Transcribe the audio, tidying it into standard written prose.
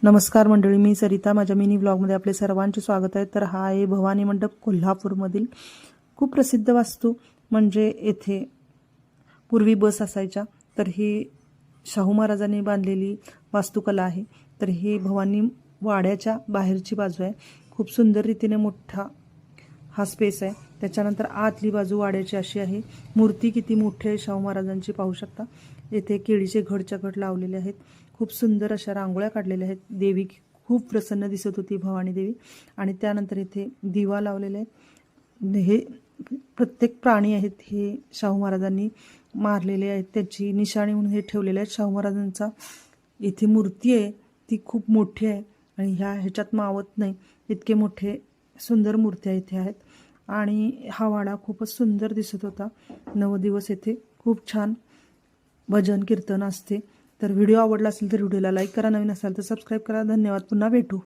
नमस्कार मंडळी, मी सरिता. माझ्या मिनी व्लॉगमध्ये आपले सर्वांचे स्वागत आहे. तर हा आहे भवानी मंडप, कोल्हापूरमधील खूप प्रसिद्ध वास्तू. म्हणजे येथे पूर्वी बस असायच्या, तर ही शाहू महाराजांनी बांधलेली वास्तुकला आहे. तर ही भवानी वाड्याच्या बाहेरची बाजू आहे. खूप सुंदर रीतीने मोठा हा स्पेस आहे. त्याच्यानंतर आतली बाजू वाड्याची अशी आहे. मूर्ती किती मोठी आहे शाहू महाराजांची पाहू शकता. येथे केळीचे घडच्या घड लावलेले आहेत. खूप सुंदर अशा रांगोळ्या काढलेल्या आहेत. देवी खूप प्रसन्न दिसत होती, भवानी देवी. आणि त्यानंतर इथे दिवा लावलेले आहेत. हे प्रत्येक प्राणी आहेत हे शाहू महाराजांनी मारलेले आहेत, त्याची निशाणी म्हणून हे ठेवलेले आहेत. शाहू महाराजांचा इथे मूर्ती आहे, ती खूप मोठी आहे आणि ह्याच्यात मावत नाही इतके मोठे सुंदर मूर्त्या इथे आहेत. आणि हा वाडा खूपच सुंदर दिसत होता. 9 दिवस येथे खूप छान भजन कीर्तन असते. तर व्हिडिओ आवडला असेल तर व्हिडिओला लाईक करा, नवीन असाल तर सबस्क्राईब करा. धन्यवाद. पुन्हा भेटू.